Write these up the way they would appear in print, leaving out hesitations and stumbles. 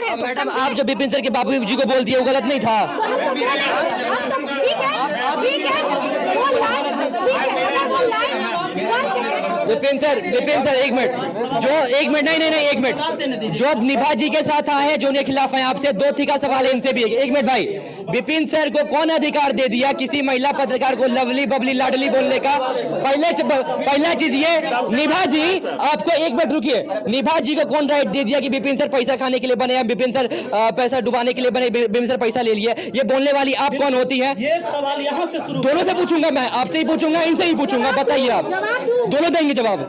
सरकार है। मैडम आप जो विपिन सर के बाबू जी को बोल दिया वो गलत नहीं था? ठीक है, ठीक है, बोल रहा है, ठीक है, बोल रहा है। विपिन सर एक मिनट नहीं एक मिनट, जो अब निभा जी के साथ आए हैं, जो उनके खिलाफ है, आपसे दो का सवाल है इनसे भी। एक मिनट भाई, विपिन सर को कौन अधिकार दे दिया किसी महिला पत्रकार को लवली बबली लाडली बोलने का? पहला चीज ये, निभा जी आपको, एक मिनट रुकिए, निभा जी को कौन राइट दे दिया कि विपिन सर पैसा खाने के लिए बने या विपिन सर पैसा डुबाने के लिए बने, विपिन सर पैसा ले लिए? ये बोलने वाली आप कौन होती है? ये सवाल यहाँ से शुरू, दोनों से पूछूंगा मैं, आपसे ही पूछूंगा, इनसे ही पूछूंगा, बताइए आप दोनों देंगे जवाब।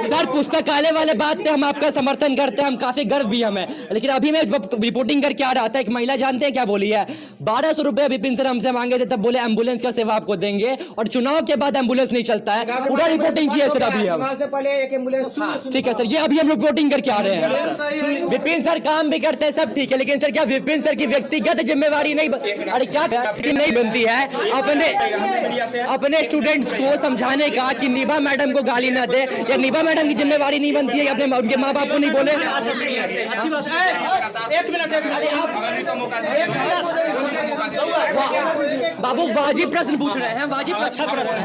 सर पुस्तकालय वाले बात पे हम आपका समर्थन करते हैं, हम काफी गर्व भी हमें, लेकिन अभी मैं रिपोर्टिंग करके आ रहा था, एक महिला जानते हैं क्या बोली है? 1200 रुपए विपिन सर हमसे मांगे थे, तब बोले एम्बुलेंस का सेवा आपको देंगे, और चुनाव के बाद एम्बुलेंस नहीं चलता है। पूरा रिपोर्टिंग किया सर अभी हम, ठीक है सर, ये अभी हम रिपोर्टिंग करके आ रहे हैं। विपिन सर काम भी करते हैं, सब ठीक है, लेकिन सर क्या विपिन सर की व्यक्तिगत जिम्मेवारी नहीं, अरे क्या नहीं बनती है अपने स्टूडेंट्स को समझाने का कि निभा मैडम को गाली ना दे, या निभा मैडम की जिम्मेवारी नहीं बनती है अपने उनके माँ बाप को नहीं बोले? बाबू वाजिब प्रश्न पूछ रहे हैं, वाजिब अच्छा प्रश्न है,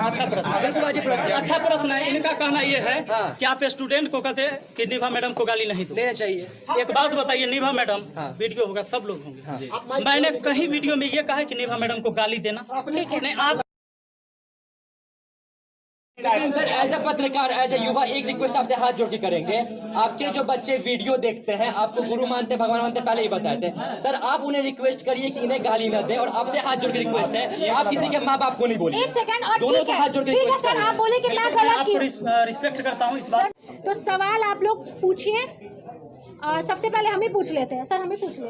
अच्छा प्रश्न है। इनका कहना ये है कि आप स्टूडेंट को कहते हैं कि निभा मैडम को गाली नहीं देना चाहिए। एक बात बताइए, निभा मैडम, वीडियो होगा, सब लोग होंगे, मैंने कहीं वीडियो में ये कहा है कि निभा मैडम को गाली देना नहीं। आप सर एज ए पत्रकार, एज ए युवा, एक रिक्वेस्ट आपसे हाथ जोड़ के करेंगे, आपके जो बच्चे वीडियो देखते हैं, आपको गुरु मानते, भगवान मानते, पहले ही बताए थे सर, आप उन्हें रिक्वेस्ट करिए कि इन्हें गाली न दे, और आपसे हाथ जोड़ के रिक्वेस्ट है, आप किसी के माँ बाप को नहीं बोलिए। एक सेकंड, और दोनों को हाथ जोड़ के रिक्वेस्ट सर, आप बोले कि मैं गलत आपको रिस्पेक्ट करता हूँ इस बात। तो सवाल आप लोग पूछिए, सबसे पहले हम ही पूछ लेते हैं। सर हम ही पूछ ले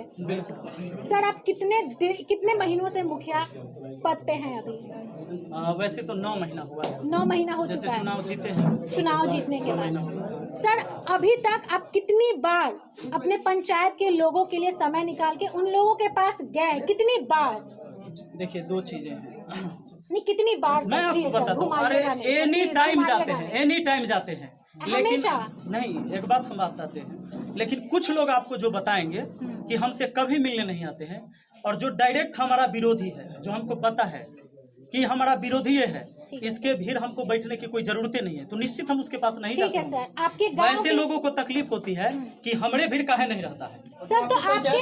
सर, आप कितने महीनों से मुखिया पद पे हैं अभी? वैसे तो 9 महीना हुआ है। 9 महीना हो चुका है चुनाव जीते हैं। चुनाव जीतने के बाद सर, अभी तक आप कितनी बार अपने पंचायत के लोगों के लिए समय निकाल के उन लोगों के पास गए? कितनी बार? देखिए, 2 चीजें हैं। नहीं, कितनी बार मैं आपको बताता हूँ, अरे एनी टाइम जाते हैं, एनी टाइम जाते हैं, लेकिन नहीं, एक बात हम बताते हैं, लेकिन कुछ लोग आपको जो बताएंगे कि हमसे कभी मिलने नहीं आते हैं, और जो डायरेक्ट हमारा विरोधी है, जो हमको पता है कि हमारा विरोधी है, इसके भीड़ हमको बैठने की कोई जरूरत नहीं है, तो निश्चित हम उसके पास नहीं जाते हैं। सर, आपके वैसे लोगों को तकलीफ होती है कि हमारे भीड़ काहे नहीं रहता है। सर तो आपके,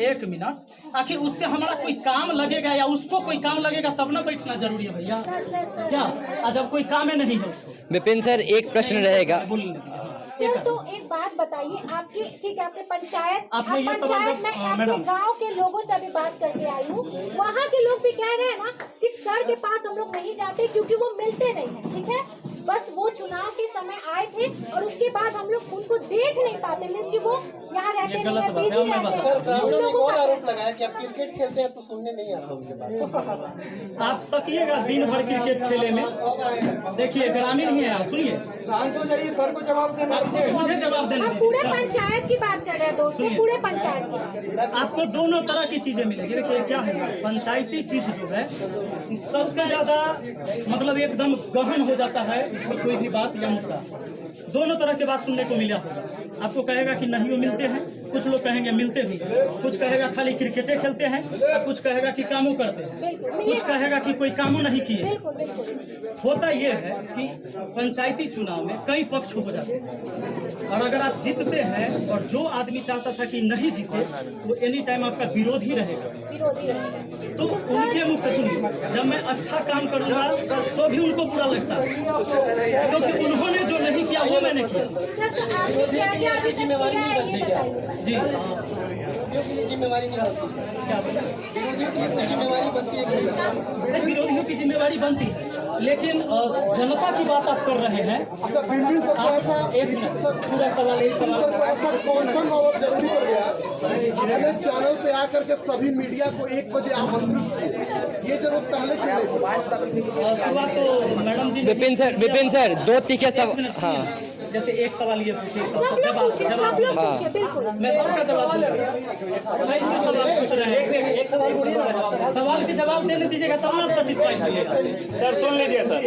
एक मिनट, आखिर उससे हमारा कोई काम लगेगा या उसको कोई काम लगेगा तब ना बैठना जरूरी है भैया, क्या जब कोई काम ही नहीं है उसको। विपिन सर एक प्रश्न रहेगा, सर तो एक बात बताइए, आपकी, ठीक है, आपके पंचायत में आपके गांव के लोगों से अभी बात करके आई हूँ, वहाँ के लोग भी कह रहे हैं ना कि सर के पास हम लोग नहीं जाते क्योंकि वो मिलते नहीं है, ठीक है, बस वो चुनाव के समय आए थे और उसके बाद हम लोग उनको देख नहीं पाते, मीन्स कि वो यहाँ रहते नहीं है, बिजी रहते हैं। सर ग्रामीणों ने और आरोप लगाया कि आप क्रिकेट खेलते हैं तो सुनने नहीं आता उनके बारे। आप सकिएगा दिन भर क्रिकेट खेले में, देखिए ग्रामीण ही है, सुनिए, सर को जवाब देना, मुझे जवाब देना। पूरे पंचायत की बात कर रहे हैं दोस्तों, पूरे पंचायत की। आपको दोनों तरह की चीजें मिलेगी। देखिए क्या है, पंचायती चीज जो है सबसे ज्यादा मतलब एकदम गहन हो जाता है, इसमें कोई भी बात या मुद्दा, दोनों तरह के बात सुनने को मिला होगा। आपको कहेगा कि नहीं वो मिलते हैं, कुछ लोग कहेंगे मिलते भी, कुछ कहेगा खाली क्रिकेटे खेलते हैं, और कुछ कहेगा कि कामों करते हैं, कुछ कहेगा कि कोई कामों नहीं किए। होता ये है कि पंचायती चुनाव में कई पक्ष हो जाते हैं, और अगर आप जीतते हैं और जो आदमी चाहता था कि नहीं जीते वो एनी टाइम आपका विरोधी रहेगा। तो उनके मुख से सुनिए, जब मैं अच्छा काम करूंगा तो भी उनको बुरा लगता है, क्योंकि उन्होंने जो नहीं किया वो मैंने किया। जिम्मेवारी नहीं बनती क्या? जी जिम्मेवारी नहीं बनती, जिम्मेवारी बनती है, विरोधियों की जिम्मेवारी बनती है, लेकिन जनता की बात आप कर रहे हैं। अच्छा बिल्कुल सर, तो ऐसा एक पूरा सवाल, एक सवाल सर, तो ऐसा कौन सा नौबत जरूरी पड़ गया अपने चैनल पे आकर के सभी मीडिया को 1 बजे आमंत्रित किए? ये जरूरत पहले क्यों नहीं? शुरुआत तो मैडम जी। विपिन सर 2 तीखे सवाल, हाँ जैसे एक सवाल ये पूछिए, सब लोग पूछिए, सब लोग पूछिए, बिल्कुल। मैं सबका जवाब दूंगा। मैं इसी सवाल पूछ रहे हैं, एक सवाल के जवाब देने दीजिएगा तब आप सेटिस्फाइड होइएगा। सर सुन लीजिए सर,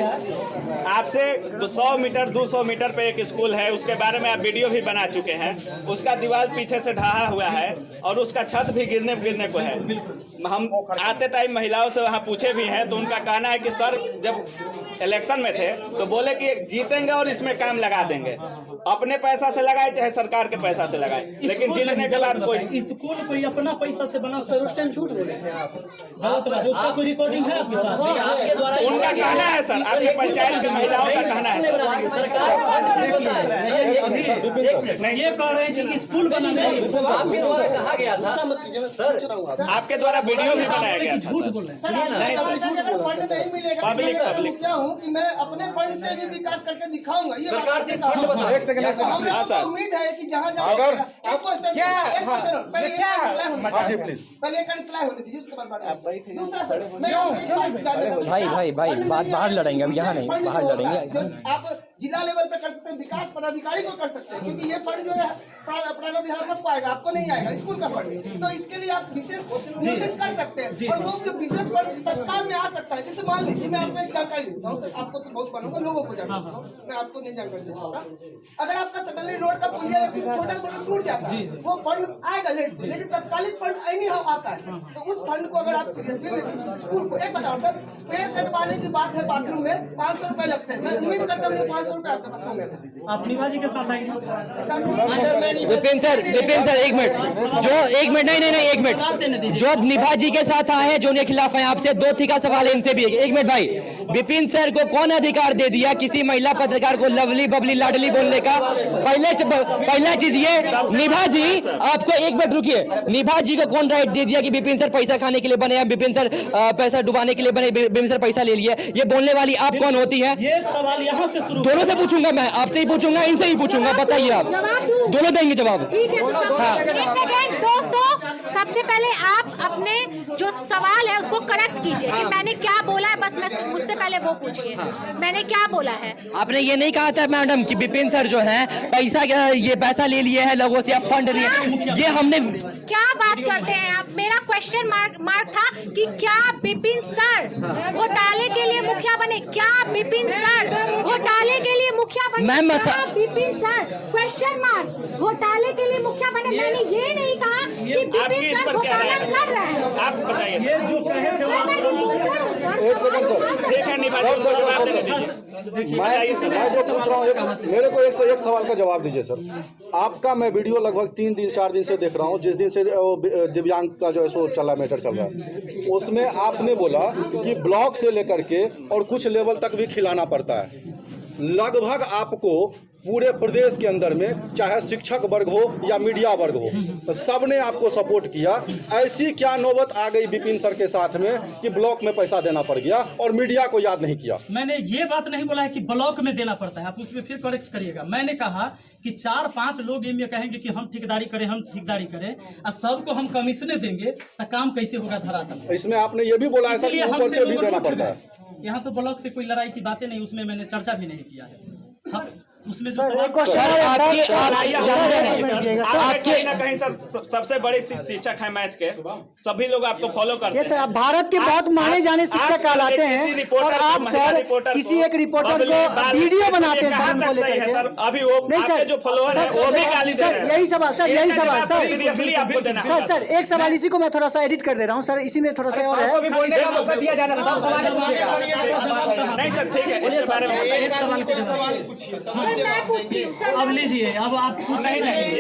आपसे 100 मीटर 200 मीटर पे एक स्कूल है, उसके बारे में आप वीडियो भी बना चुके हैं। उसका दीवार पीछे से ढहा हुआ है और उसका छत भी गिरने को है। हम आते टाइम महिलाओं से वहाँ पूछे भी हैं तो उनका कहना है कि सर जब इलेक्शन में थे तो बोले कि जीतेंगे और इसमें काम लगा देंगे। अपने पैसा से लगाए चाहे सरकार के पैसा से लगाए, लेकिन जीतने के बाद कोई स्कूल कोई अपना पैसा से बना। सर उस टाइम झूठ बोले थे आप। बहुत बात, उसका कोई रिकॉर्डिंग है आपके पास? आपके द्वारा उनका कहना है सर, आपके पंचायत की महिलाओं का कहना है। ये कह रहे हैं कि स्कूल बनाने आपके द्वारा कहा गया था सर, आपके द्वारा वीडियो भी बनाया गया था। झूठ बोल रहे हैं। अगर फंड नहीं मिलेगा पब्लिक मैं मुखिया हूँ कि मैं अपने फंड से भी विकास करके दिखाऊंगा। ये सरकार से बात फंड बताओ। एक सेकंड, हम लोगों को उम्मीद है कि जहाँ जहाँ पहले एक रिप्लाई होने दीजिए, उसके बाद बात। दूसरा सर, मैं भाई बात बाहर लड़ेंगे, अब यहाँ नहीं, बाहर लड़ेंगे। आप जिला लेवल पे कर सकते हैं, विकास पदाधिकारी को कर सकते हैं, क्योंकि ये फंड जो है प्राणाध्यापक को आएगा, आपको नहीं आएगा, स्कूल का फंड। तो इसके लिए आप विशेष नोटिस कर सकते हैं और वो जो विशेष फंड तत्काल में आ सकता है। जैसे मान लीजिए मैं आपको एक जानकारी देता हूँ सर, आपको तो बहुत बनूंगा, लोगों को जानता हूँ, मैं आपको नहीं जानकारी दे सकता। अगर आपका सडनली रोड का पुलिया छोटा मोटा टूट जाता है, वो फंड आएगा लेट से, लेकिन तत्कालिक फंड नहीं आता है। तो उस फंड को अगर आप सीरियसली लेते हैं, स्कूल को एक बताओ सर, पेड़ कटवाने की बात है, बाथरूम में 500 रुपए लगते हैं। मैं उम्मीद करता हूँ 500 रुपए आपके पास होंगे सर। आप निभा जी के साथ आएंगे विपिन सर एक मिनट नहीं एक मिनट, जो निभा जी के साथ आए हैं, जो उनके खिलाफ है, आपसे दो थी का सवाल है, इनसे भी एक मिनट भाई। विपिन सर को कौन अधिकार दे दिया किसी महिला पत्रकार को लवली बबली लाडली बोलने का? पहला चीज ये, निभा जी आपको एक मिनट रुकिए, निभा जी को कौन राइट दे दिया कि विपिन सर पैसा खाने के लिए बने या विपिन सर पैसा डुबाने के लिए बने, विपिन सर पैसा ले लिए? ये बोलने वाली आप कौन होती है? ये सवाल यहाँ से शुरू, दोनों से पूछूंगा मैं, आपसे ही पूछूंगा, इनसे ही पूछूंगा, बताइए आप दोनों देंगे जवाब। ठीक है, एक सेकेंड दोस्तों, सबसे पहले आप अपने जो सवाल है उसको करेक्ट कीजिए कि मैंने क्या बोला है। बस मुझसे पहले वो पूछिए मैंने क्या बोला है। आपने ये नहीं कहा था मैडम कि विपिन सर जो है ये पैसा ले लिए है लोगों से, आप फंड लिए, ये हमने क्या बात करते हैं आप? मेरा क्वेश्चन मार्क था कि क्या विपिन सर घोटाले के लिए मुखिया बने? क्या विपिन सर घोटाले के लिए मुखिया बने? Ma'am, Vipin sir question mark घोटाले के लिए मुखिया बने? मैंने ये नहीं कहा कि विपिन सर घोटाला कर रहे हैं। आप बताइए। ये जो कहे थे वो एक सेकंड सर, ठीक है, निभा जी को जवाब देने दीजिए। मैं जो पूछ रहा हूँ, मेरे को एक सवाल का जवाब दीजिए सर। आपका मैं वीडियो लगभग 3-4 दिन से देख रहा हूँ, जिस दिन से दिव्यांग का जो है सो चला मैटर चल रहा है, उसमें आपने बोला कि ब्लॉक से लेकर के और कुछ लेवल तक भी खिलाना पड़ता है। लगभग आपको पूरे प्रदेश के अंदर में चाहे शिक्षक वर्ग हो या मीडिया वर्ग हो, सबने आपको सपोर्ट किया। ऐसी क्या नौबत आ गई विपिन सर के साथ में कि ब्लॉक में पैसा देना पड़ गया और मीडिया को याद नहीं किया? मैंने ये बात नहीं बोला है कि ब्लॉक में देना पड़ता है, आप उसमें फिर करेक्ट करिएगा। मैंने कहा कि 4-5 लोग ये कहेंगे कि हम ठेकेदारी करें और सबको हम कमीशने देंगे तो काम कैसे होगा धरातल? इसमें आपने ये भी बोला है सर कि ऊपर से भी देना पड़ता है। यहाँ तो ब्लॉक से कोई लड़ाई की बातें नहीं, उसमें मैंने चर्चा भी नहीं किया है। हाँ, उसमें जो सर आप जानते हैं आपके कहीं ना कहीं सर सबसे बड़े शिक्षक हैं मैथ के, सभी लोग आपको फॉलो करते हैं। सर आप भारत के बहुत माने जाने शिक्षक कहलाते हैं और आप सर किसी एक रिपोर्टर को वीडियो बनाते हैं सर उनको लेकर सर अभी वो नहीं सर जो फॉलोअर है वो भी गाली दे रहे हैं। यही सवाल सर सीरियसली आपको देना है। सर एक सवाल इसी को मैं थोड़ा सा एडिट कर दे रहा हूँ सर, इसी में थोड़ा सा और है। बोलने का मौका दिया जाना था, सब सवाल नहीं सर ठीक है, इसके बारे में मैं पूछती हूँ सर, अब लीजिए, अब आप पूछ ही नहीं।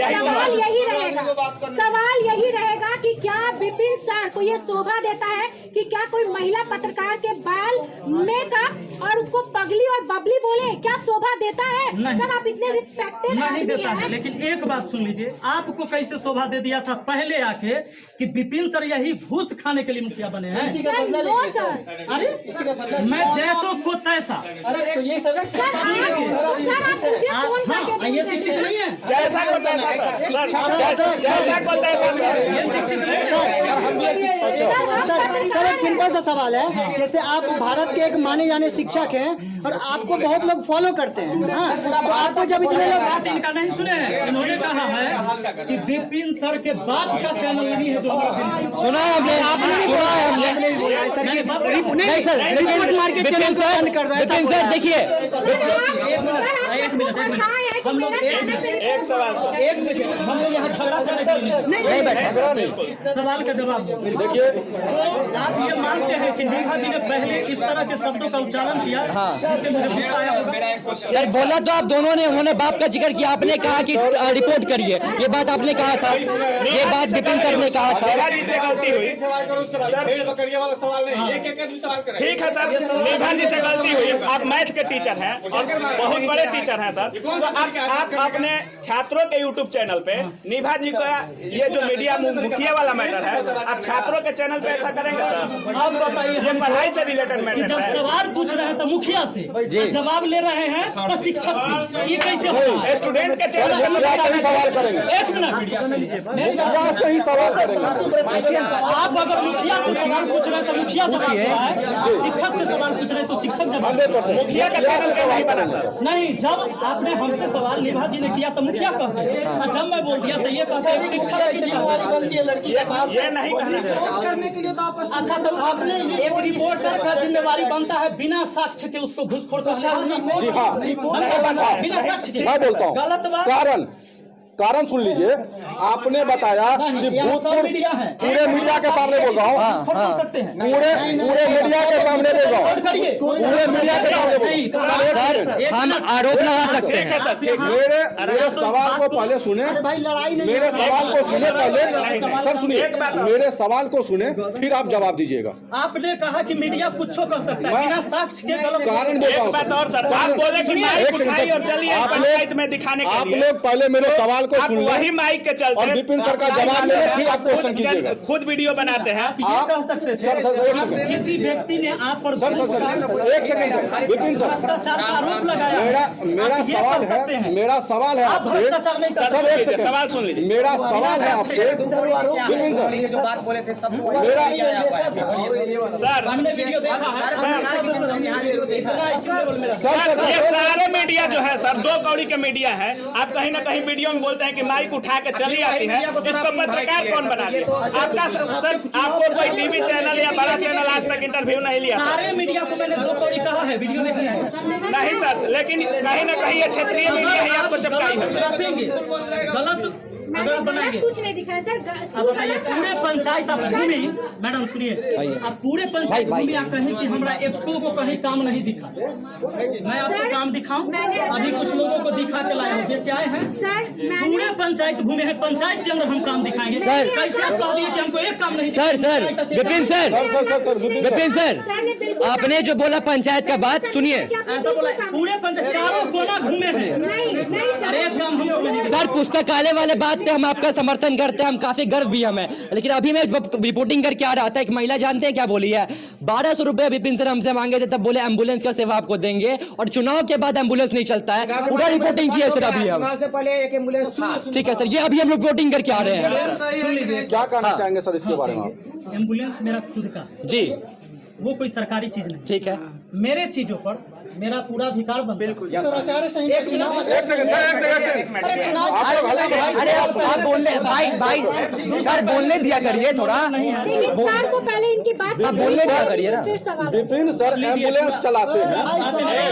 सवाल यही रहेगा कि क्या विपिन सर को ये शोभा देता है कि क्या कोई महिला पत्रकार के बाल मेकअप और उसको पगली और बबली बोले, क्या शोभा देता है? सर आप इतने रिस्पेक्टेड नहीं देता है, लेकिन एक बात सुन लीजिए, आपको कैसे शोभा दे दिया था पहले आके कि विपिन सर यही घूस खाने के लिए मुखिया बने हैं? अरे मैं जैसो को तैसा, ये शिक्षित नहीं है। जैसा को तैसा सर, जैसा को तैसा सर, ये शिक्षित नहीं है। सर एक सिंपल सा सवाल है, जैसे आप भारत के एक माने जाने शिक्षक हैं और आपको बहुत लोग फॉलो करते हैं, हाँ, तो आपको जब इतने लोग इनका नहीं सुने हैं, इन्होंने कहा है कि विपिन सर के बाप का चैनल नहीं है जो सुना है हमने, सुना है हमने। सर की नहीं सर, रिपोर्ट मार के चैनल को बंद कर दो, ऐसा विपिन सर देखिए, एक मिनट हम लोग एक सवाल सर। एक सेकंड हम लोग यहाँ झगड़ा नहीं बैठे, सवाल का जवाब दो। देखिए तो आप ये मानते हैं कि नेहा जी ने पहले इस तरह के शब्दों का उच्चारण किया? हाँ। जिससे मुझे गुस्सा आया। सर बोला तो आप दोनों ने, उन्होंने बाप का जिक्र किया, आपने कहा कि रिपोर्ट करिए, ये बात आपने कहा था, ये बात विपिन सर ने कहा था। नेहा जी से गलती हुई, ठीक है सर, नेहा जी से गलती हुई। आप मैथ के टीचर हैं और बहुत बड़े टीचर हैं सर, तो आप अपने छात्रों के यूट्यूब चैनल पे नेहा जी का ये जो मीडिया मुखिया वाला मैटर है, आप छात्रों के चैनल पे ऐसा करेंगे सर? आप बताइए, ये पढ़ाई से रिलेटेड कि मैटर जब है। सवाल पूछ रहे हैं तो मुखिया से, जवाब ले रहे हैं तो शिक्षक से, ये कैसे होगा? स्टूडेंट के चैनल सही सवाल करेंगे, एक मिनट, सही सवाल करेंगे। आप अगर मुखिया से सवाल पूछ रहे हैं तो मुखिया जवाब दे रहा है, शिक्षक से सवाल पूछ रहे हैं तो शिक्षक जवाब दे रहा है। मुखिया का चैनल क्यों नहीं बना सर? नहीं, जब आपने हमसे सवाल नेहा जी ने किया तो मुखिया कहते हैं, और जब मैं बोल दिया तो ये कहते हैं शिक्षक की जिम्मेदारी बनती है। ये नहीं कहना चाहिए। करने के लिए तो आप अच्छा, तो आपने एक रिपोर्टर का जिम्मेवारी बनता है बिना साक्ष्य के उसको घूसखोर को जी हाँ, बिना साक्ष्य के मैं बोलता हूँ गलत बात। कारण सुन लीजिए, आपने बताया कि भूतपूर्व मीडिया है, पूरे मीडिया के सामने बोल रहा हूँ, बोल सकते हैं, पूरे मीडिया के सामने बोल रहा हूँ, पूरे मीडिया के सामने बोल रहा हूँ। सर हम आरोप लगा सकते हैं सर, ठीक है। मेरे सवाल को पहले सुने, मेरे सवाल को सुने पहले, सर सुनिए, मेरे सवाल को सुने फिर आप जवाब दीजिएगा। आपने कहा कि मीडिया कुछ कर सकता है बिना साक्ष्य के, गलत कारण बोल रहा एक बात और सर, आप बोले कि माइक उठाइए और चलिए पंचायत में दिखाने के आप लिए। लोग पहले मेरे सवाल को आप सुन वही लें माइक के चलते और विपिन सर का जवाब ले लें, फिर आप क्वेश्चन कीजिएगा। खुद वीडियो बनाते हैं। आप ये कह सकते थे सर, एक सेकंड। किसी व्यक्ति ने आप पर सर एक सेकंड सर, विपिन सर, भ्रष्टाचार का आरोप लगाया, मेरा आप ये सवाल कर सकते है, हैं। मेरा सवाल है आप आपसे, भ्रष्टाचार नहीं कर सर सकते। एक सेकंड, सवाल सुन लीजिए। मेरा सवाल है आपसे, विपिन सर, जो बात बोले थे सब मेरा सर हमने वीडियो देखा है, सर ये सारे मीडिया जो है सर, 2 कौड़ी के मीडिया है। आप कहीं ना कहीं वीडियो में बोलते हैं कि माइक उठा के चली आती है, इसको पत्रकार कौन बना दे? आपका सर, आपको कोई टीवी चैनल या बड़ा चैनल आज तक इंटरव्यू नहीं लिया? सारे मीडिया को मैंने 2 कौड़ी कहा है, वीडियो देखनी है नहीं सर, लेकिन कहीं ना कहीं ये क्षेत्रीय मीडिया ही आपको चिपकाई है सर। गलत अगर बनाएंगे कुछ नहीं दिखा है सर। आप बताइए, पूरे पंचायत आप घूमी, मैडम सुनिए, आप पूरे पंचायत घूमी, आप कहीं कि हमरा एको को कहीं काम नहीं दिखा। मैं आपको काम दिखाऊं? अभी कुछ लोगों को दिखा के लाया हूँ, देख के आए हैं सर पूरे पंचायत घूमे हैं, पंचायत के अंदर हम काम दिखाएंगे। सर, कैसे आप कह दिए कि हमको एक काम नहीं sir Vipin sir, Vipin sir, आपने जो बोला पंचायत का बात सुनिए, ऐसा बोला पूरे पंचायत चारों कोना घूमे हैं, अरे एक काम हमको नहीं। सर पुस्तकालय वाले बात पे हम आपका समर्थन करते हैं, हम काफी गर्व भी हमें, लेकिन अभी मैं रिपोर्टिंग करके आ रहा था, एक महिला जानते हैं क्या बोली है? 1200 रुपए विपिन सर हमसे मांगे थे, तब बोले एम्बुलेंस का सेवा आपको देंगे, और चुनाव के बाद एम्बुलेंस नहीं चलता है। पूरा रिपोर्टिंग किया सर अभी हम, से पहले एक एम्बुलेंस था। ठीक है सर, ये अभी हम रिपोर्टिंग करके आ रहे हैं। सुन लीजिए, क्या कहना चाहेंगे सर इसके बारे में आप? एम्बुलेंस मेरा खुद का, जी वो कोई सरकारी चीज नहीं, ठीक है, मेरे चीजों पर मेरा पूरा अधिकार बनता है। एक चुनाव एक सेकंड सर, अरे चुनाव अरे आप बोलने भाई सर बोलने दिया करिए थोड़ा, लेकिन सर को पहले इनकी बात आप बोलने दिया करिए ना। फिर सवाल। विपिन सर एम्बुलेंस चलाते हैं,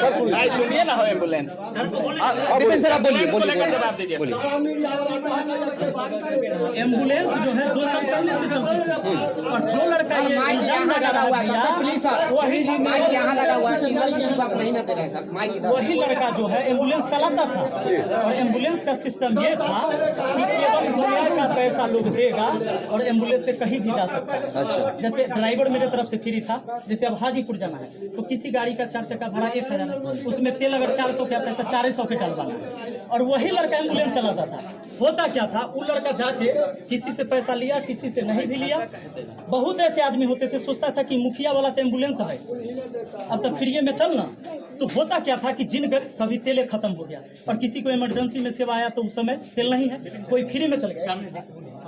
सर सुनिए, भाई सुनिए ना, हो एम्बुलेंस विपिन सर आप बोलिए जवाब दीजिए। एम्बुलेंस जो है 2 साल पहले से चलती है, और जो लड़का ये इल्जाम लगा रहा है वही यहाँ लगा हुआ है, नहीं ना दे रहे सर, माइक वही लड़का जो है एम्बुलेंस चलाता था, और एम्बुलेंस का सिस्टम ये था कि केवल किराए का पैसा लोग देगा और एम्बुलेंस से कहीं भी जा सकता है। अच्छा, जैसे ड्राइवर मेरे तरफ से फ्री था, जैसे अब हाजीपुर जाना है तो किसी गाड़ी का 4 चक्का भाड़ा 1000 है, उसमें तेल अगर 400 के आता है तो 400 के डलवाना है, और वही लड़का एम्बुलेंस चलाता था। होता क्या था, वो लड़का जाके किसी से पैसा लिया, किसी से नहीं भी लिया। बहुत ऐसे आदमी होते थे, सोचता था कि मुखिया वाला तो एम्बुलेंस है, अब तक फ्री में चलना। तो होता क्या था कि जिन कभी तेल खत्म हो गया और किसी को इमरजेंसी में सेवा आया तो उस समय तेल नहीं है, कोई फ्री में चल गया।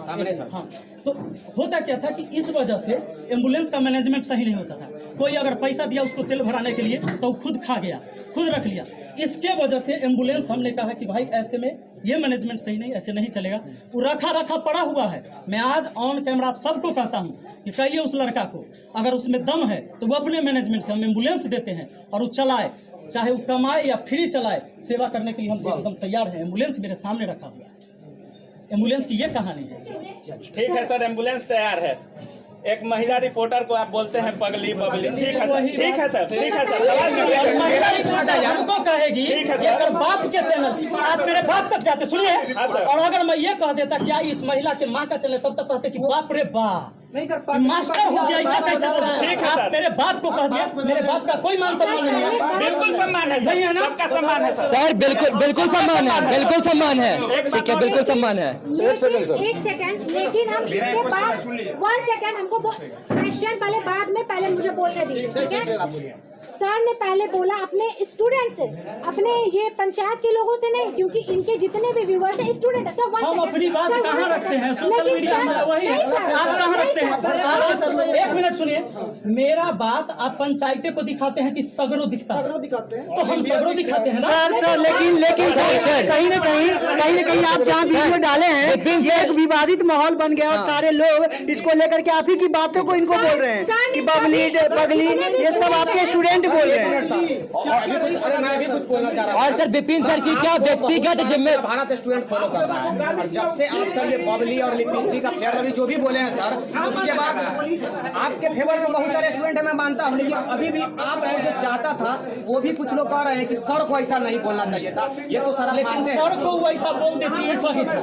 सामने सर। हाँ, तो होता क्या था कि इस वजह से एम्बुलेंस का मैनेजमेंट सही नहीं होता था। कोई अगर पैसा दिया उसको तेल भराने के लिए तो वो खुद खा गया, खुद रख लिया। इसके वजह से एम्बुलेंस हमने कहा कि भाई ऐसे में ये मैनेजमेंट सही नहीं, ऐसे नहीं चलेगा। वो रखा पड़ा हुआ है। मैं आज ऑन कैमरा आप सबको कहता हूँ कि कहिए उस लड़का को, अगर उसमें दम है तो वो अपने मैनेजमेंट से हम एम्बुलेंस देते हैं और वो चलाए, चाहे वो कमाए या फ्री चलाए, सेवा करने के लिए हम एकदम तैयार हैं। एम्बुलेंस मेरे सामने रखा हुआ है, एम्बुलेंस की ये कहानी है। ठीक है सर, एम्बुलेंस तैयार है। एक महिला रिपोर्टर को आप बोलते हैं पगली पगली, ठीक है सर, ठीक है सर, ठीक है सर। महिला रिपोर्टर हमको कहेगी ठीक है कि अगर बाप के चैनल आप मेरे बाप तक जाते, सुनिए, हाँ सर। और अगर मैं ये कह देता क्या इस महिला के माँ का चैनल, तब तक कहते कि बाप रे बाप, नहीं सर, मास्टर हो गया, ऐसा कैसे? ठीक है आप सर। मेरे बाप को कह दिया, मेरे बाप का कोई मान सम्मान नहीं है। बिल्कुल सम्मान है सर, नहीं है ना? सबका सम्मान है सर। सर बिल्कुल सम्मान है, बिल्कुल सम्मान है, ठीक है, बिल्कुल सम्मान है। एक सेकंड सर। एक सेकंड, लेकिन हम इसके बाद 1 सेकंड हमको क्वेश्चन पहले मुझे बोलने दीजिए, ठीक है? सर ने पहले बोला अपने स्टूडेंट से, अपने ये पंचायत के लोगों से नहीं, क्योंकि इनके जितने भी व्यूअर्स हैं स्टूडेंट है। सर हम अपनी बात कहाँ रखते हैं? सोशल मीडिया में वही है। आप कहाँ रखते हैं? एक मिनट सुनिए, मेरा बात आप पंचायतें को दिखाते हैं कि सगरो दिखता है, तो हम सगरो दिखाते हैं ना सर लेकिन सर कहीं ना कहीं आप जहाँ वीडियो डाले हैं ये एक विवादित माहौल बन गया और सारे लोग इसको लेकर के आप ही की बातों को इनको बोल रहे हैं कि बबली पगली, ये सब आपके स्टूडेंट बोल रहे हैं। और सर विपिन सर की क्या व्यक्तिगत जिम्मेदारी? भारत स्टूडेंट फॉलो कर रहा है, और जब से आप सर ये बबली और लिपस्टिक का फेयर लवली जो भी बोले हैं सर, उसके बाद आपके फेवर में बहुत सारे स्टूडेंट है, मैं मानता हूँ, लेकिन अभी भी आप जो चाहता था वो भी कुछ लोग कह रहे हैं कि सर को ऐसा नहीं बोलना चाहिए था। ये तो सर लेकिन मानते हैं। सर को वो ऐसा बोल देती है, सही था।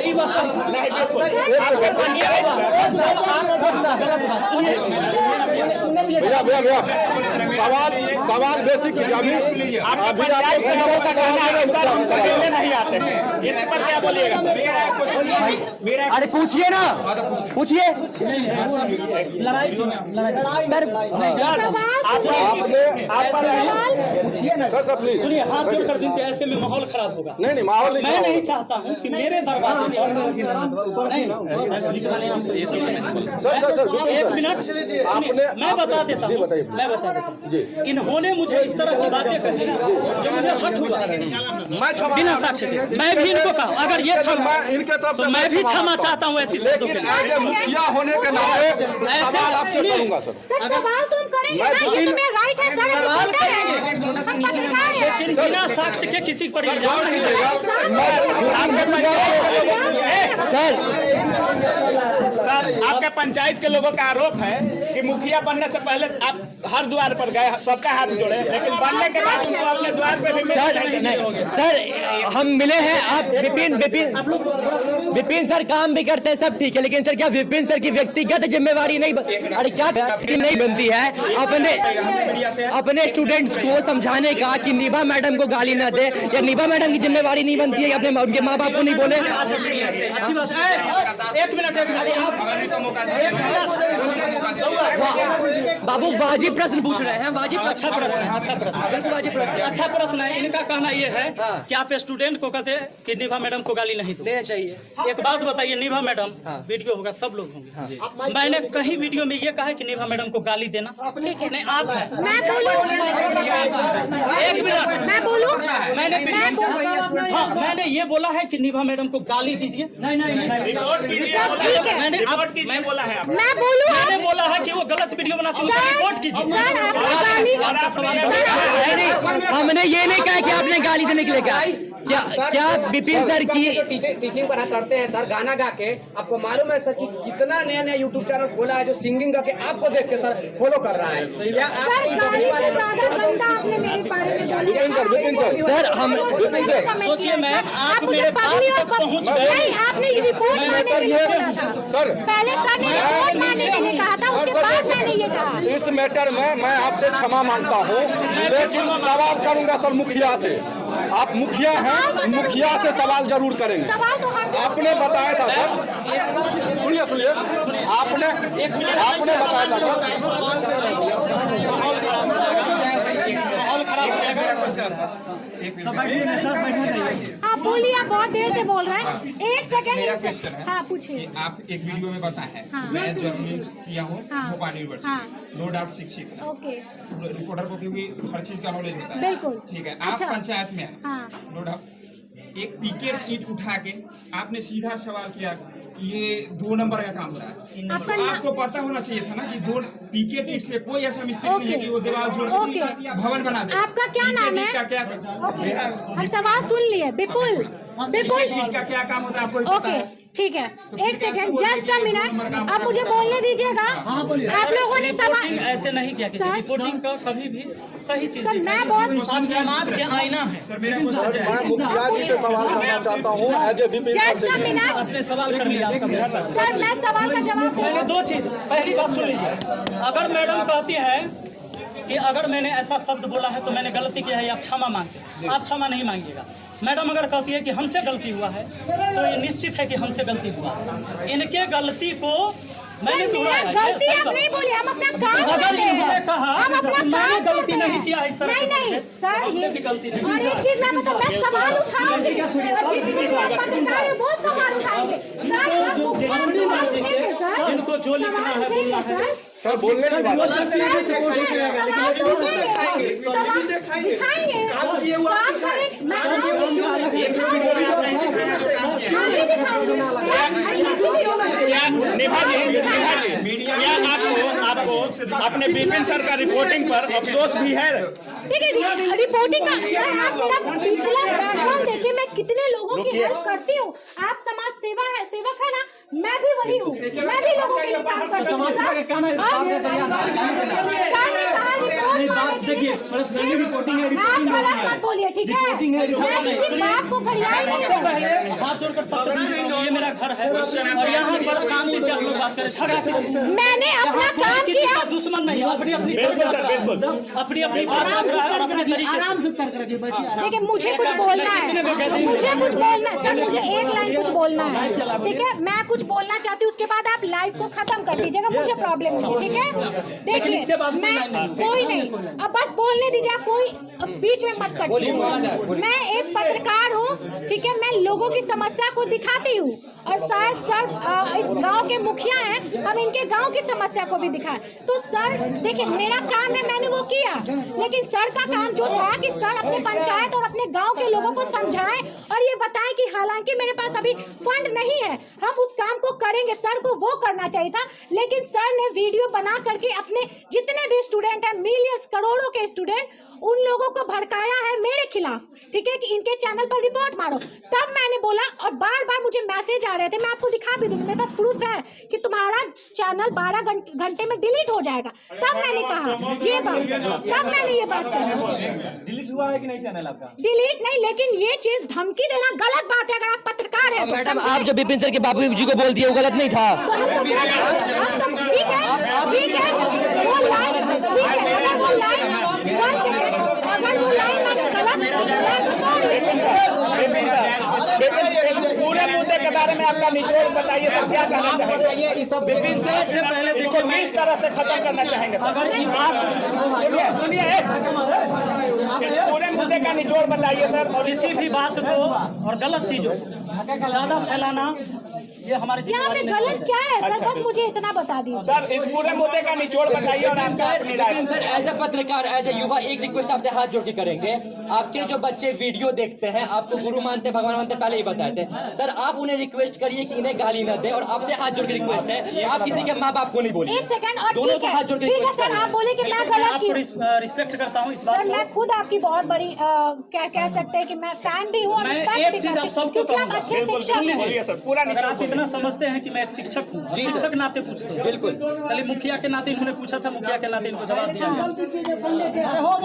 ये बात तो ये बात भैया सवाल बेसिक अभी आपको नहीं आते हैं, इस पर क्या बोलिएगा सर? अरे पूछिए ना, पूछिए लड़ाई सर। सर प्लीज सुनिए, हाथ जोड़ कर दिन ऐसे में माहौल खराब होगा। नहीं माहौल मैं नहीं चाहता हूँ कि मेरे दरवाजे सर एक मिनट सुनिए, मैं बता देता हूँ, इन्होंने मुझे इस तरह की बातें कही जो मुझे हट हुआ, बिना साक्ष्य के। मैं भी इनको कहा अगर ये इनके तरफ तो मैं भी क्षमा चाहता हूँ ऐसी शब्दों के लिए। मुखिया होने के नाते सवाल आपसे करूंगा सर। सवाल तो हम करेंगे ना, ये तो मेरा राइट है सर, सवाल करेंगे, हम पत्रकार हैं। लेकिन बिना साक्ष्य के किसी पर इल्जाम नहीं सर आपके पंचायत के लोगों का आरोप है कि मुखिया बनने से पहले आप हर द्वार पर गए, सबका हाथ जोड़े, लेकिन बनने के बाद उनको अपने द्वार पे भी सर नहीं सर, हम मिले हैं। आप विपिन सर काम भी करते हैं, सब ठीक है, लेकिन सर क्या विपिन सर की व्यक्तिगत जिम्मेवारी नहीं अरे क्या नहीं बनती है अपने स्टूडेंट्स को समझाने का कि निभा मैडम को गाली ना दे, या निभा मैडम की जिम्मेवारी नहीं बनती है अपने उनके माँ बाप को नहीं बोले? अच्छी बात है। एक मिनट बाबू वाजिब प्रश्न पूछ रहे हैं, वाजिब अच्छा प्रश्न है, वाजिब प्रश्न अच्छा प्रश्न है। इनका कहना ये है कि आप स्टूडेंट को कहते हैं कि निभा मैडम को गाली नहीं दो। देना चाहिए। एक बात बताइए, निभा मैडम वीडियो होगा, सब लोग होंगे, मैंने कहीं वीडियो में ये कहा है कि निभा मैडम को गाली देना? नहीं, आप मैं बोलूं, एक मिनट मैं बोलूं, मैंने ये बोला है कि निभा मैडम को गाली दीजिए? नहीं, रिपोर्ट कीजिए, सब ठीक है। मैंने रिपोर्ट कीजिए बोला है आपने। मैं बोलूं, मैंने बोला है कि वो गलत वीडियो बनाती है, रिपोर्ट कीजिए। सर आपने गाली, और आप सवाल नहीं, हमने ये नहीं कहा कि आपने गाली देने के लिए कहा। क्या विपिन सर की टीचिंग पढ़ा करते हैं सर, गाना गा के। आपको मालूम है सर कि कितना नया नया यूट्यूब चैनल खोला है जो सिंगिंग गा के आपको देख के सर फॉलो कर रहा है। क्या आप आपने मेरे बारे में सर हम सोचिए, मैं आप मेरे बात तक पहुंच गए। नहीं, आपने ये रिपोर्ट मारने के लिए कहा था सर पहले सर ने रिपोर्ट मारने के लिए कहा था, उसके बाद मैंने ये कहा। इस मैटर में मैं आपसे क्षमा मांगता हूँ, लेकिन सवाल करूंगा सर मुखिया से। आप मुखिया हैं, मुखिया से सवाल जरूर करेंगे। सवाल तो हम आपने बताया था सर, सुनिए आपने बताया था सर। माहौल खराब हो जाएगा। हाँ बोलिए, आप बहुत देर से बोल रहे हैं, एक सेकंड। मेरा क्वेश्चन है, हाँ पूछिए। आप एक वीडियो में बताए हैं, हाँ। मैं जर्नलिस्ट किया हूँ हाँ। भोपाल यूनिवर्सिटी, हाँ। नो डाउट शिक्षित है। ओके, रिपोर्टर को क्योंकि हर चीज का नॉलेज होता है। बिल्कुल। ठीक है, आप अच्छा। पंचायत में हैं, हाँ। No doubt. एक पिकेट ईंट उठा के आपने सीधा सवाल किया कि ये 2 नंबर का काम हो रहा है। आपका तो आपको पता होना चाहिए था ना कि 2 पिकेट ईंट से कोई ऐसा मिस्त्री नहीं है कि वो दीवार जोड़ के भवन बना दे। आपका क्या नाम है? का क्या मेरा हम सवाल सुन लिए। विपुल, विपुल ईंट का क्या काम होता है आपको पता ओके, है? ठीक है, एक सेकंड, जस्ट अ मिनट, आप मुझे बोलने दीजिएगा। आप लोगों ने सवाल रिपोर्टिंग ऐसे नहीं किया कि सर, रिपोर्टिंग का कभी भी सही चीज सर, मैं बहुत हम समाज के आईना है। सर मेरा सर मैं मुखिया जी से सवाल करना चाहता हूँ as a Vipin just a minute, आपने सवाल कर लिया, आपका मेरा काम। सर मैं सवाल का जवाब पहले दूंगा। 2 चीज, पहली बात सुन लीजिए। अगर मैडम कहती है कि अगर मैंने ऐसा शब्द बोला है तो मैंने गलती किया है, आप क्षमा मांगे, आप क्षमा नहीं मांगिएगा। मैडम अगर कहती है कि हमसे गलती हुआ है तो ये निश्चित है कि हमसे गलती हुआ है। इनके गलती को मैंने सर, मेरा दोहराया, ये गलती सही आप बात। नहीं बोलिए, हम अपना काम अगर करते हैं। इन्होंने कहा हम अपना मैंने काम गलती करते नहीं हैं। किया इस तरह नहीं के नहीं बात है। सर, हमसे ये भी गलती नहीं और एक चीज मैं मतलब मैं सवाल उठाऊंगी और जितने भी आप पत्रकार हैं वो सवाल उठाएंगे। सर आप जो मुखिया अपनी सवाल मर्जी से उठाएंगे, सर। जिनको जो लिखना है बोलना है। सर बोलने की बात है। निभा जी, क्या आपको अपने विपिन सर का रिपोर्टिंग पर अफसोस भी है? देखिए रिपोर्टिंग का सर, आप मेरा पिछला बैकग्राउंड देखिए, मैं कितने लोगों की हेल्प करती हूँ। आप समाज सेवक है ना, मैं भी वही हूँ, मैं भी लोगों के लिए काम करती हूँ। आप गलत मत बोलिए, ठीक है? मैं किसी बात को गरियाई नहीं सबसे हूँ। पहले हाथ जोड़कर सबसे पहले ये मेरा घर है और यहाँ पर शांति से आप लोग बात करें, झगड़ा किसी से। मैंने अपना काम किसी किया। का दुश्मन नहीं, अपनी अपनी बिल्कुल सर, बिल्कुल। अपनी अपनी बात कर रहा है और अपने तरीके से। देखिए मुझे कुछ बोलना है, मुझे कुछ बोलना है सर, मुझे एक लाइन कुछ बोलना है, ठीक है? मैं कुछ बोलना चाहती हूँ, उसके बाद आप लाइव को खत्म कर दीजिएगा, मुझे प्रॉब्लम नहीं है, ठीक है? देखिए मैं कोई नहीं, अब बस बोलने दीजिए, आप कोई अब बीच में मत काटिए। मैं एक पत्रकार हूँ, ठीक है? मैं लोगों की समस्या को दिखाती हूँ और शायद सर इस गांव के मुखिया हैं, हम इनके गांव की समस्या को भी दिखाएं। तो सर देखिए मेरा काम है, मैंने वो किया, लेकिन सर का काम जो था कि सर अपने पंचायत और अपने गांव के लोगों को समझाएं और ये बताएं कि हालांकि मेरे पास अभी फंड नहीं है, हम उस काम को करेंगे। सर को वो करना चाहिए था, लेकिन सर ने वीडियो बना करके अपने जितने भी स्टूडेंट हैं, मिलियंस करोड़ों के स्टूडेंट, उन लोगों को भड़काया है मेरे खिलाफ, ठीक है? कि इनके चैनल पर रिपोर्ट मारो। तब मैंने बोला और बार बार मुझे मैसेज आ रहे थे, मैं आपको दिखा भी दूंगी, मेरे पास प्रूफ है कि तुम्हारा चैनल 12 घंटे में डिलीट हो जाएगा। तब मैंने कहा ये बात, तब मैंने ये बात कही। डिलीट हुआ है कि नहीं चैनल आपका? डिलीट नहीं, लेकिन ये चीज धमकी देना गलत बात है। अगर आप पत्रकार हैं तो मैडम आप जो विपिन सर के बाबू जी को बोल दिए वो गलत नहीं था। ठीक है, ठीक है, वो लाइन ठीक है, अगर वो लाइन मैंने गलत पूरे मुद्दे के बारे में आपका निचोड़ बताइए सर, क्या कहना चाहेंगे? ये सब विपिन सर से पहले इसको किस तरह से खत्म करना चाहेंगे सर? अगर ये बात सुनिए इस पूरे मुद्दे का निचोड़ बताइए सर। और किसी भी बात को और गलत चीजों को ज्यादा फैलाना ये हमारे यहाँ पे गलत क्या है सर? अच्छा, बस मुझे इतना बता दीजिए सर, इस पूरे मुद्दे का निचोड़ बताइए और आपका अपनी राय। लेकिन सर एज ए पत्रकार, एज ए युवा, एक रिक्वेस्ट आपसे हाथ जोड़ के करेंगे। आपके जो बच्चे वीडियो देखते हैं, आपको गुरु मानते, भगवान मानते, पहले ही बताए थे सर, आप उन्हें रिक्वेस्ट करिए कि इन्हें गाली न दे, और आपसे हाथ जोड़ के रिक्वेस्ट है, आप किसी के माँ बाप को नहीं बोलिए। एक सेकंड और दोनों ठीक को हाथ जोड़ के है रिक्वेस्ट सर, आप बोले कि मैं मैं गलत आपको की रिस्पेक्ट करता हूँ इस सर, बात मैं खुद आपकी बहुत बड़ी क्या कह सकते हैं कि मैं फैन भी हूँ और मैं respect एक भी चीज करती आप हूँ, सबको क्योंकि आप कहूंगा। अच्छे बिल्कुल, शिक्षक सुन हैं। लीजिए सर, पूरा अगर आप निचोड़ इतना समझते हैं कि मैं एक शिक्षक हूँ, शिक्षक के नाते पूछते हैं। बिल्कुल। चलिए मुखिया के नाते इन्होंने पूछा था, मुखिया के नाते इनको जवाब दिया।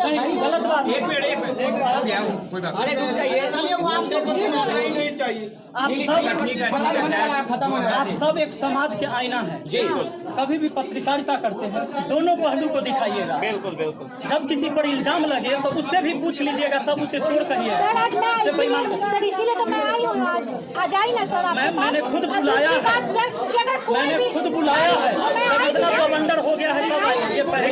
नहीं, गलत बात एक मिनट हो गया, कोई बात अरे रुक जाइए, नहीं चाहिए। आप सब एक समाज के आईना है जी। कभी भी पत्रकारिता करते हैं, दोनों पहलू को दिखाइएगा। बिल्कुल बिल्कुल। जब किसी पर इल्जाम लगे तो उससे भी पूछ लीजिएगा, तब उसे चोर कहिएगा। सर आज मैं उससे कोई मान सर इसीलिए तो मैं आई हूँ आज आई ना सर आपके पास। मैंने खुद और बुलाया दूसरी है। बात सर कि अगर कोई मैंने भी- खुद बुलाया है, मैं जब आई इतना थी। बवंडर हो गया है तब आई। ये पहले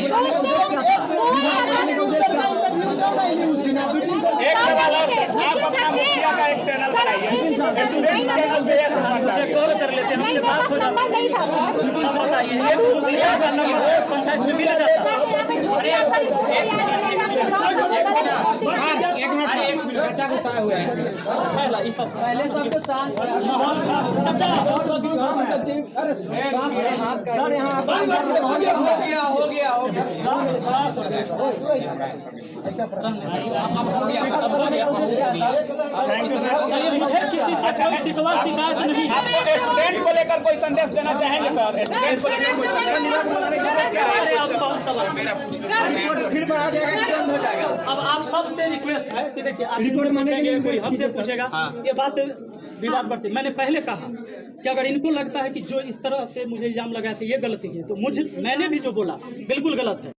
दोस्तों, कोई अगर- एक सवाल और सर, आप अपना मुखिया का एक चैनल बनाइए, स्टूडेंट चैनल पे ये समझता है। कॉल कर लेते हैं, हमसे बात हो जाती है। अब बताइए, एक मुखिया का नंबर पंचायत में मिल जाता है। एक मिनट बच्चा गुस्सा हुआ है। पहले सबको माहौल चाचा हो गया थैंक यू सर। चलिए, मुझे किसी से कोई शिकायत नहीं है। आप स्टूडेंट को लेकर कोई संदेश देना चाहेंगे सर? स्टूडेंट को लेकर कोई अब आप सबसे रिक्वेस्ट है कि देखिए, आप इनसे पूछेंगे, कोई हमसे पूछेगा, ये बात विवाद बढ़ती। मैंने पहले कहा कि अगर इनको लगता है कि जो इस तरह से मुझे इल्जाम लगाए थे ये गलती है, तो मैंने भी जो बोला बिल्कुल गलत है।